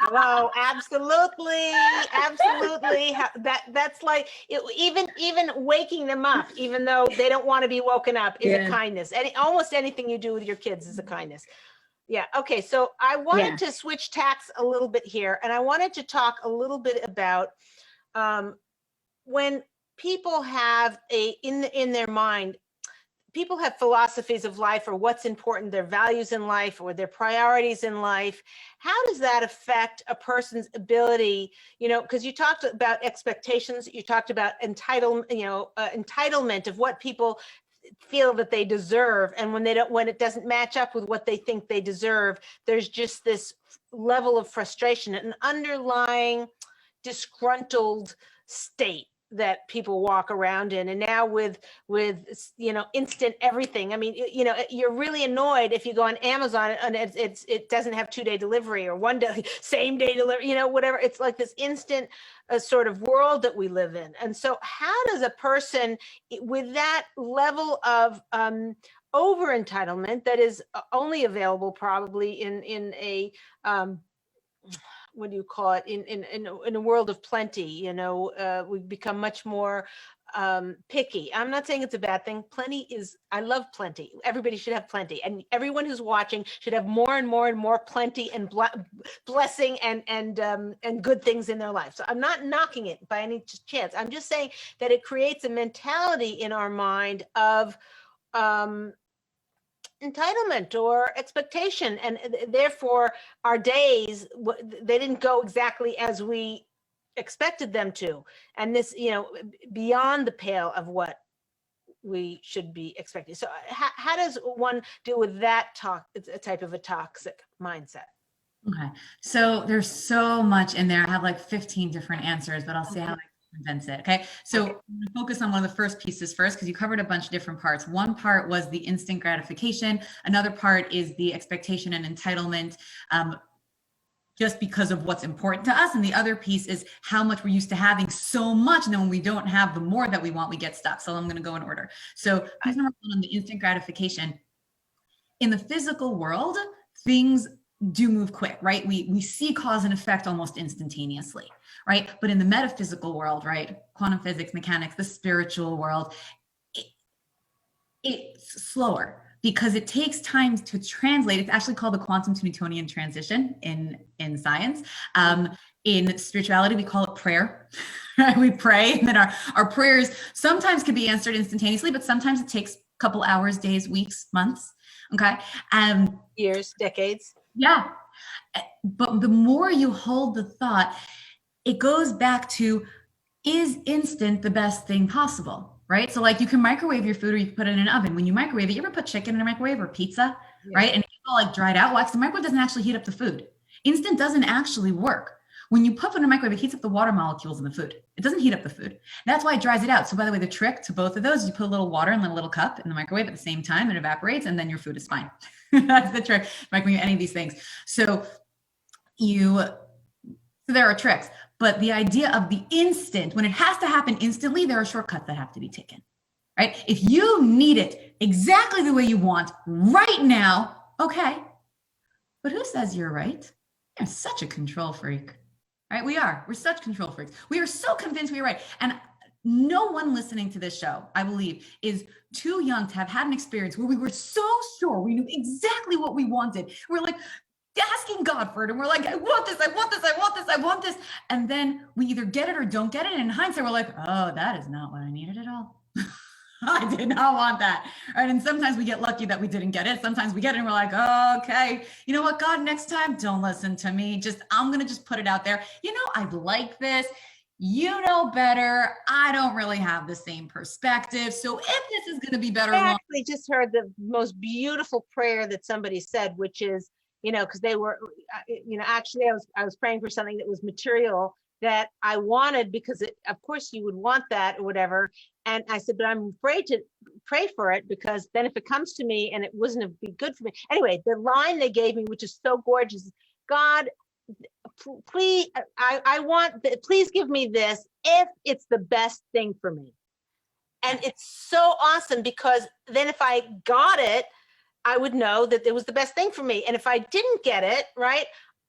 Oh, absolutely, absolutely. That's like even waking them up, even though they don't want to be woken up, is a kindness. Almost anything you do with your kids is a kindness. Yeah. Okay. So I wanted to switch tacks a little bit here, and I wanted to talk a little bit about when people have in their mind. People have philosophies of life, or what's important, their values in life, or their priorities in life. How does that affect a person's ability? You know, because you talked about expectations, you talked about entitlement of what people feel that they deserve, and when it doesn't match up with what they think they deserve, there's just this level of frustration, an underlying disgruntled state that people walk around in. And now with instant everything, I mean, you're really annoyed if you go on Amazon and it doesn't have 2-day delivery or 1 day, same day delivery, whatever. It's like this instant sort of world that we live in. And so how does a person with that level of over entitlement that is only available probably in a what do you call it, in a world of plenty, we've become much more picky. I'm not saying it's a bad thing. I love plenty. Everybody should have plenty, and everyone who's watching should have more and more and more plenty and blessing and good things in their life. So I'm not knocking it by any chance. I'm just saying that it creates a mentality in our mind of entitlement or expectation, and therefore our days, they didn't go exactly as we expected them to, and this beyond the pale of what we should be expecting. So how does one deal with that type of a toxic mindset? Okay, so there's so much in there. I have like 15 different answers, but I'll see how I condense it. Okay, so I'm going to focus on one of the first pieces first, because you covered a bunch of different parts. One part was the instant gratification. Another part is the expectation and entitlement, just because of what's important to us. And the other piece is how much we're used to having so much, and then when we don't have the more that we want, we get stuck. So I'm going to go in order. So piece number one on the instant gratification. In the physical world, things do move quick, right? We see cause and effect almost instantaneously, right? But in the metaphysical world, right? Quantum physics, mechanics, the spiritual world, it's slower because it takes time to translate. It's actually called the quantum to Newtonian transition in science. In spirituality, we call it prayer. Right? We pray, and then our prayers sometimes can be answered instantaneously, but sometimes it takes a couple hours, days, weeks, months. Okay. Years, decades. Yeah. But the more you hold the thought, it goes back to, is instant the best thing possible? Right? So like you can microwave your food, or you can put it in an oven. When you microwave it, you ever put chicken in a microwave or pizza, right? And it's all like dried out. Well, the microwave doesn't actually heat up the food. Instant doesn't actually work. When you put food in a microwave, it heats up the water molecules in the food. It doesn't heat up the food. That's why it dries it out. So by the way, the trick to both of those is you put a little water in a little cup in the microwave at the same time, it evaporates, and then your food is fine. That's the trick, microwave any of these things. So there are tricks, but the idea of the instant, when it has to happen instantly, there are shortcuts that have to be taken, right? If you need it exactly the way you want right now, okay. But who says you're right? You're such a control freak, right? We're such control freaks. We are so convinced we're right. And no one listening to this show, I believe, is too young to have had an experience where we were so sure we knew exactly what we wanted. We're like asking God for it, and we're like, I want this, I want this, I want this, I want this. And then we either get it or don't get it. And in hindsight, we're like, oh, that is not what I needed at all. I did not want that. Right? And sometimes we get lucky that we didn't get it. Sometimes we get it and we're like, oh, okay, you know what, God, next time, don't listen to me. I'm going to just put it out there. I'd like this. you know better. I don't really have the same perspective. So if this is going to be better, I actually just heard the most beautiful prayer that somebody said, which is, because they were, actually I was praying for something that was material that I wanted, because of course you would want that or whatever. And I said, but I'm afraid to pray for it, because then if it comes to me and it wasn't be good for me. Anyway, the line they gave me, which is so gorgeous, God, please, please give me this if it's the best thing for me. And it's so awesome, because then if I got it, I would know that it was the best thing for me. And if I didn't get it, right,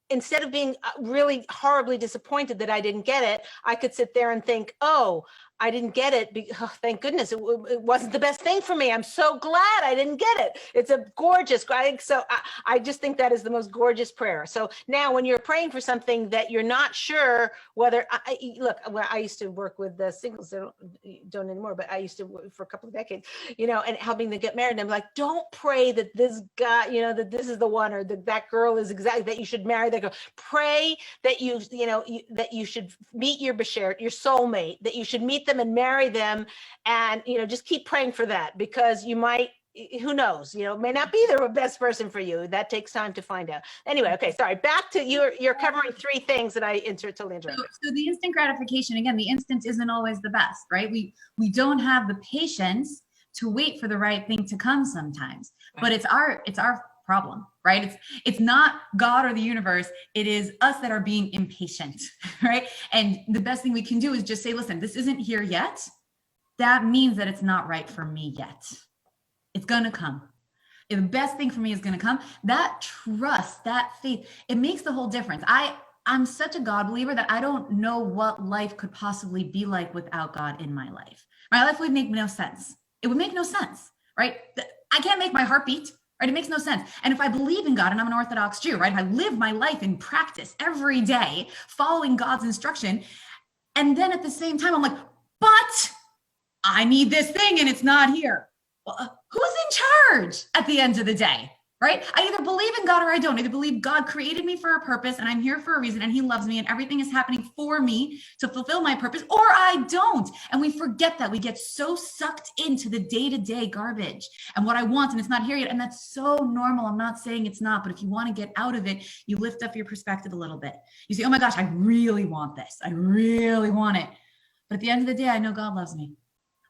instead of being really horribly disappointed that I didn't get it, I could sit there and think, oh, I didn't get it. Thank goodness it wasn't the best thing for me. I'm so glad I didn't get it. It's a gorgeous, I just think that is the most gorgeous prayer. So now when you're praying for something that you're not sure whether, look, I used to work with the singles, don't anymore, but I used to work for a couple of decades, and helping them get married. And I'm like, don't pray that this guy, that this is the one, or that girl is exactly, that you should marry that girl. Pray that that you should meet your bashert, your soulmate, that you should meet them and marry them, and just keep praying for that, because you might, who knows, may not be the best person for you. That takes time to find out. Anyway, okay, sorry, back to you're covering three things that I totally interrupted. So the instant gratification, again, the instant isn't always the best, right? We don't have the patience to wait for the right thing to come sometimes, but it's our problem, right? It's not God or the universe. It is us that are being impatient, right? And the best thing we can do is just say, listen, this isn't here yet. That means that it's not right for me yet. It's going to come. The best thing for me is going to come. That trust, that faith, it makes the whole difference. I'm such a God believer that I don't know what life could possibly be like without God in my life. My life would make no sense. It would make no sense, right? I can't make my heart beat. Right? It makes no sense. And if I believe in God, and I'm an Orthodox Jew, right? If I live my life in practice every day, following God's instruction, and then at the same time, I'm like, but I need this thing and it's not here. Well, who's in charge at the end of the day, right? I either believe in God or I don't. I either believe God created me for a purpose and I'm here for a reason and he loves me and everything is happening for me to fulfill my purpose, or I don't. And we forget that. We get so sucked into the day-to-day garbage and what I want, and it's not here yet. And that's so normal. I'm not saying it's not, but if you want to get out of it, you lift up your perspective a little bit. You say, oh my gosh, I really want this. I really want it. But at the end of the day, I know God loves me.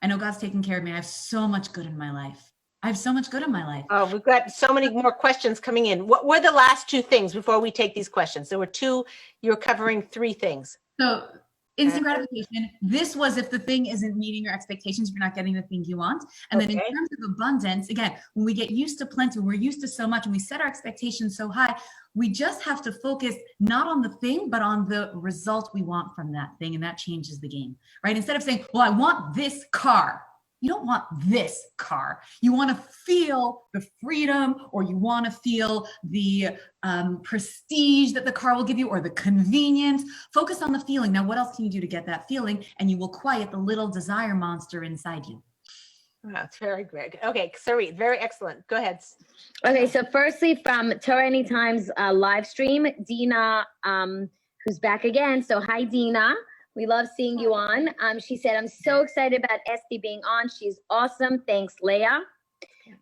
I know God's taking care of me. I have so much good in my life. I have so much good in my life. Oh, we've got so many more questions coming in. What were the last two things before we take these questions? There were two, you're covering three things. So instant gratification. This was if the thing isn't meeting your expectations, if you're not getting the thing you want. And then in terms of abundance, again, when we get used to plenty, we're used to so much and we set our expectations so high, we just have to focus not on the thing, but on the result we want from that thing. And that changes the game, right? Instead of saying, well, I want this car. You don't want this car. You want to feel the freedom, or you want to feel the prestige that the car will give you, or the convenience. Focus on the feeling. Now, what else can you do to get that feeling? And you will quiet the little desire monster inside you. That's very good. Okay, Sarit, very excellent. Go ahead. Okay, so firstly, from Torah Anytime's live stream, Dina, who's back again. So hi, Dina. We love seeing you on. She said, I'm so excited about Estie being on. She's awesome. Thanks, Leah.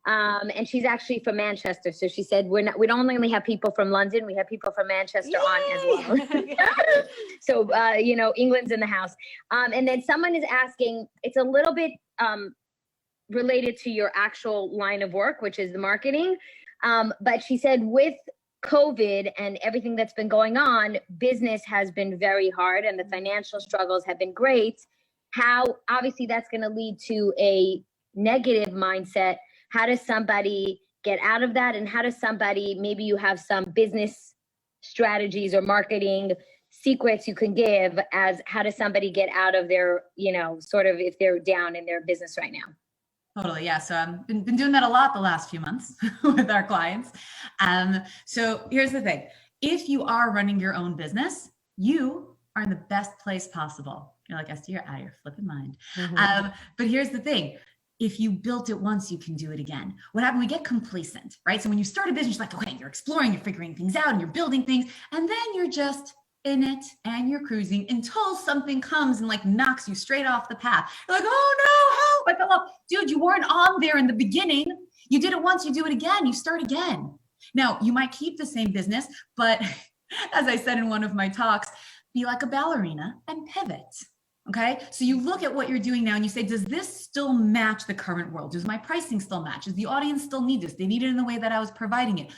And she's actually from Manchester. So she said, we don't only have people from London, we have people from Manchester on as well. So, England's in the house. And then someone is asking, it's a little bit related to your actual line of work, which is the marketing. But she said, with COVID and everything that's been going on, business has been very hard and the financial struggles have been great. How, obviously that's going to lead to a negative mindset. How does somebody get out of that? And how does somebody, maybe you have some business strategies or marketing secrets you can give as how does somebody get out of their, sort of if they're down in their business right now? Totally. Yeah. So I've been doing that a lot the last few months with our clients. So here's the thing. If you are running your own business, you are in the best place possible. You're like, Estie, you're out of your flipping mind. Mm-hmm. But here's the thing. If you built it once, you can do it again. What happened? We get complacent, right? So when you start a business, you're like, okay, you're exploring, you're figuring things out and you're building things. And then you're just in it and you're cruising until something comes and like knocks you straight off the path. You're like, oh no, help, I fell off. Dude, you weren't on there in the beginning. You did it once, you do it again, you start again. Now, you might keep the same business, but as I said in one of my talks, be like a ballerina and pivot. Okay. So you look at what you're doing now and you say, does this still match the current world? Does my pricing still match? Does the audience still need this? They need it in the way that I was providing it.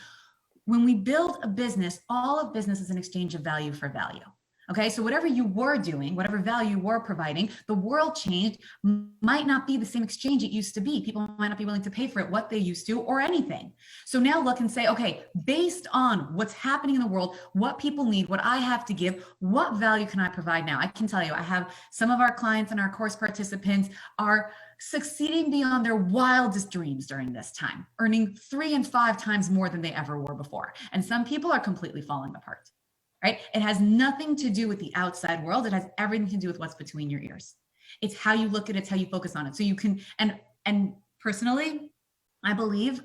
When we build a business, all of business is an exchange of value for value. Okay. So whatever you were doing, whatever value you were providing, the world changed, might not be the same exchange it used to be. People might not be willing to pay for it, what they used to, or anything. So now look and say, okay, based on what's happening in the world, what people need, what I have to give, what value can I provide now? I can tell you, I have some of our clients and our course participants are succeeding beyond their wildest dreams during this time, earning 3 and 5 times more than they ever were before. And some people are completely falling apart. Right? It has nothing to do with the outside world. It has everything to do with what's between your ears. It's how you look at it, it's how you focus on it. So you can, and personally, I believe,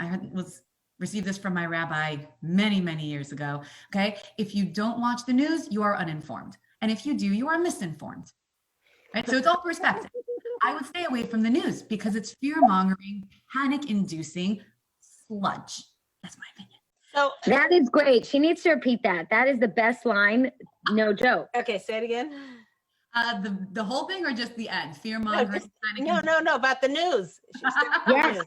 received this from my rabbi many, many years ago. Okay. If you don't watch the news, you are uninformed. And if you do, you are misinformed. Right? So it's all perspective. I would stay away from the news because it's fear-mongering, panic-inducing sludge. That's my opinion. So that is great. She needs to repeat that. That is the best line. No joke. okay, say it again. The whole thing or just the end? Fear-mongering. No, about the news. Yes.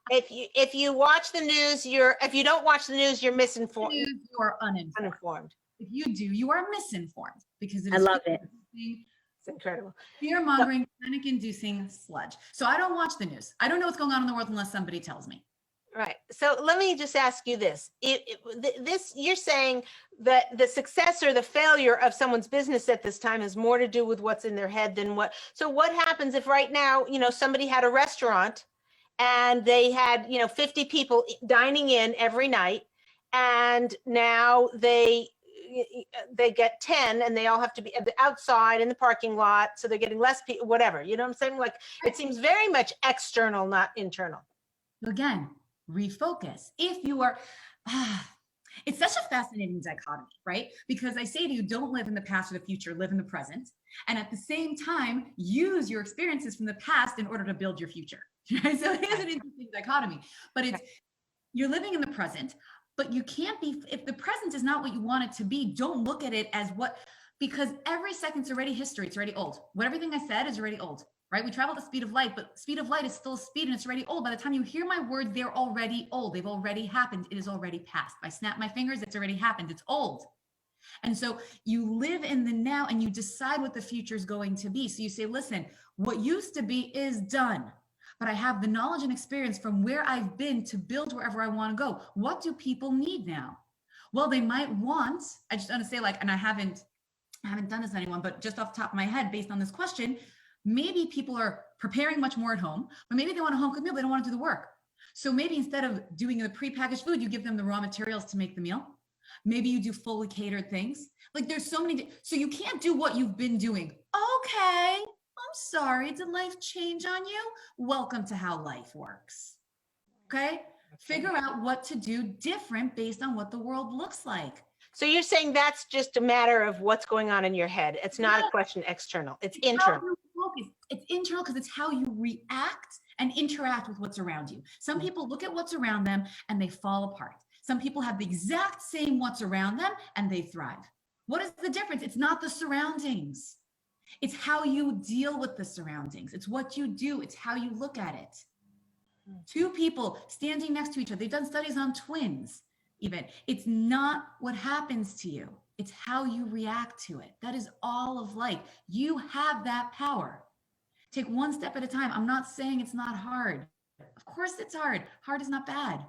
If you watch the news, if you don't watch the news, you're misinformed. You are uninformed. If you do, you are misinformed because I love it. It's incredible. Fear-mongering, panic-inducing sludge. So I don't watch the news. I don't know what's going on in the world unless somebody tells me. Right. So let me just ask you this. You're saying that the success or the failure of someone's business at this time has more to do with what's in their head than what. So what happens if right now, somebody had a restaurant and they had, 50 people dining in every night, and now they get 10 and they all have to be outside in the parking lot. So they're getting less people, whatever, you know what I'm saying? Like, it seems very much external, not internal. Again, refocus. If you are, it's such a fascinating dichotomy, right? Because I say to you, don't live in the past or the future, live in the present. And at the same time, use your experiences from the past in order to build your future. Right? So it is an interesting dichotomy, but you're living in the present, but you can't be, if the present is not what you want it to be, don't look at it as because every second's already history. It's already old. Everything I said is already old. Right? We travel at the speed of light, but speed of light is still speed and it's already old. By the time you hear my words, they're already old. They've already happened. It is already past. If I snap my fingers, it's already happened. It's old. And so you live in the now and you decide what the future is going to be. So you say, listen, what used to be is done, but I have the knowledge and experience from where I've been to build wherever I want to go. What do people need now? Well, they might want, I just want to say and I haven't done this to anyone, but just off the top of my head, based on this question, maybe people are preparing much more at home, but maybe they want a home cooked meal. They don't want to do the work. So maybe instead of doing the prepackaged food, you give them the raw materials to make the meal. Maybe you do fully catered things. Like there's so many, so you can't do what you've been doing. Okay, I'm sorry. Did life change on you? Welcome to how life works. Okay? Figure out what to do different based on what the world looks like. So you're saying that's just a matter of what's going on in your head. It's not a question external. It's internal. It's internal because it's how you react and interact with what's around you. Some people look at what's around them and they fall apart. Some people have the exact same what's around them and they thrive. What is the difference? It's not the surroundings. It's how you deal with the surroundings. It's what you do. It's how you look at it. Two people standing next to each other. They've done studies on twins. Even it's not what happens to you, it's how you react to it. That is all of life. You have that power. Take one step at a time. I'm not saying it's not hard. Of course it's hard. Hard is not bad.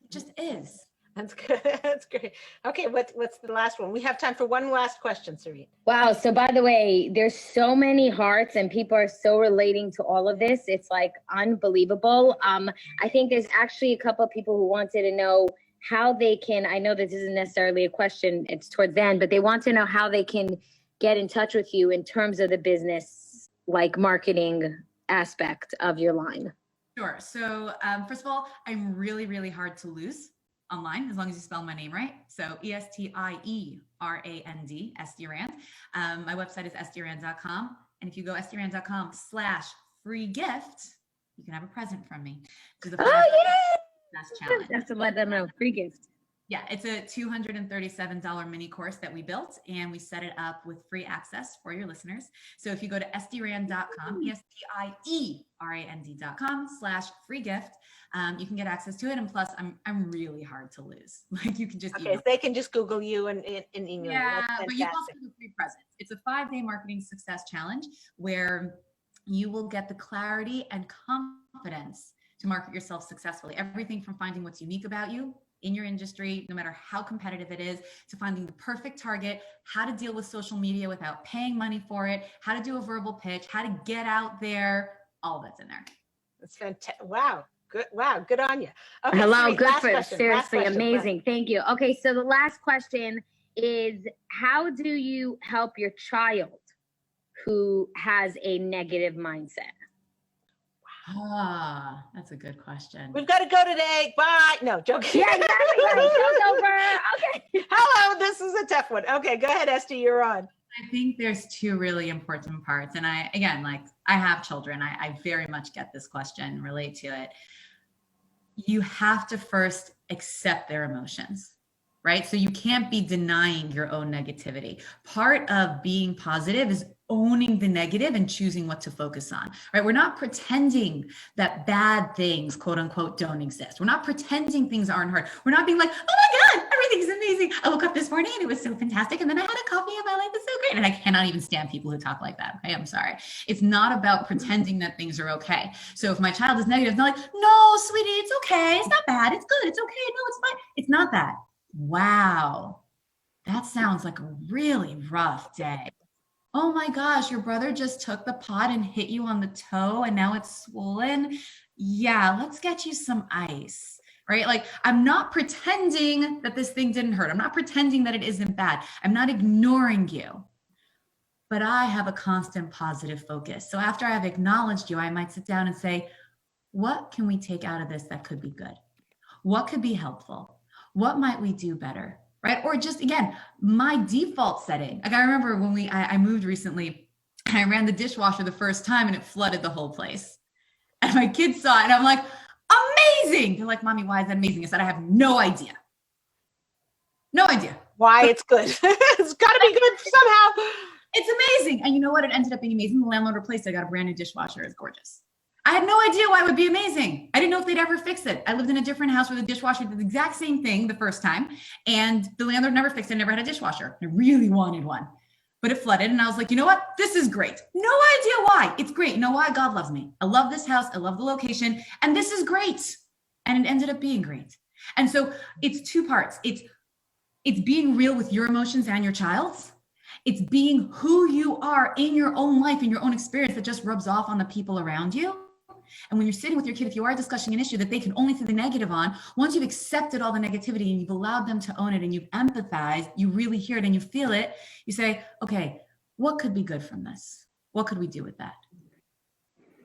It just is. That's good. That's great. Okay, what's the last one? We have time for one last question, Sarit. Wow. So by the way, there's so many hearts and people are so relating to all of this. It's like unbelievable. I think there's actually a couple of people who wanted to know how they can, I know this isn't necessarily a question, it's towards the end, but they want to know how they can get in touch with you in terms of the business, like marketing aspect of your line. Sure. So first of all, I'm really, really hard to lose online, as long as you spell my name right. So ESTIERAND, Estie Rand. My website is estierand.com. And if you go estierand.com/free gift, you can have a present from me. Oh, yeah. Challenge. Just to let them know, free gift. Yeah, it's a $237 mini course that we built, and we set it up with free access for your listeners. So if you go to estierand.com, ESTIERAND.com/free gift, you can get access to it. And plus, I'm really hard to lose. Like you can just Okay, so they can just Google you and email you. Yeah, but you also have a free present. It's a 5-day marketing success challenge where you will get the clarity and confidence to market yourself successfully. Everything from finding what's unique about you in your industry, no matter how competitive it is, to finding the perfect target, how to deal with social media without paying money for it, how to do a verbal pitch, how to get out there, all that's in there. That's fantastic. Wow. Good. Wow. Good on you. Okay, Hello. sweet. Good Last for question. seriously amazing. Thank you. Okay. So the last question is, how do you help your child who has a negative mindset? Ah, that's a good question. We've got to go today. Bye. No, joking. Yeah, exactly. Show's over. Okay. Hello. This is a tough one. Okay, go ahead, Estie. You're on. I think there's two really important parts. And I have children. I very much get this question, relate to it. You have to first accept their emotions, right? So you can't be denying your own negativity. Part of being positive is owning the negative and choosing what to focus on, right? We're not pretending that bad things, quote unquote, don't exist. We're not pretending things aren't hard. We're not being like, oh my God, everything's amazing. I woke up this morning and it was so fantastic. And then I had a coffee and my life is so great. And I cannot even stand people who talk like that. Okay, I'm sorry. It's not about pretending that things are okay. So if my child is negative, they're like, no, sweetie, it's okay. It's not bad. It's good. It's okay. No, it's fine. It's not that. Wow. That sounds like a really rough day. Oh my gosh, your brother just took the pot and hit you on the toe and now it's swollen. Yeah, let's get you some ice, right? Like, I'm not pretending that this thing didn't hurt. I'm not pretending that it isn't bad. I'm not ignoring you, but I have a constant positive focus. So after I've acknowledged you, I might sit down and say, what can we take out of this that could be good? What could be helpful? What might we do better? Right? Or just, again, my default setting. Like I remember when I moved recently, and I ran the dishwasher the first time and it flooded the whole place. And my kids saw it and I'm like, amazing. They're like, Mommy, why is that amazing? I said, I have no idea. No idea. Why it's good. It's got to be good somehow. It's amazing. And you know what? It ended up being amazing. The landlord replaced it. I got a brand new dishwasher. It's gorgeous. I had no idea why it would be amazing. I didn't know if they'd ever fix it. I lived in a different house where the dishwasher did the exact same thing the first time. And the landlord never fixed it, never had a dishwasher. I really wanted one, but it flooded. And I was like, you know what? This is great. No idea why. It's great. You know why? God loves me. I love this house. I love the location. And this is great. And it ended up being great. And so it's two parts. It's being real with your emotions and your child's. It's being who you are in your own life, in your own experience that just rubs off on the people around you. And when you're sitting with your kid, if you are discussing an issue that they can only see the negative on, once you've accepted all the negativity and you've allowed them to own it and you've empathized, you really hear it and you feel it, you say, okay, what could be good from this? What could we do with that?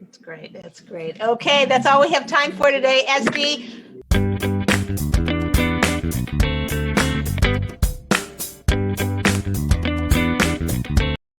That's great. That's great. Okay, that's all we have time for today. Estie,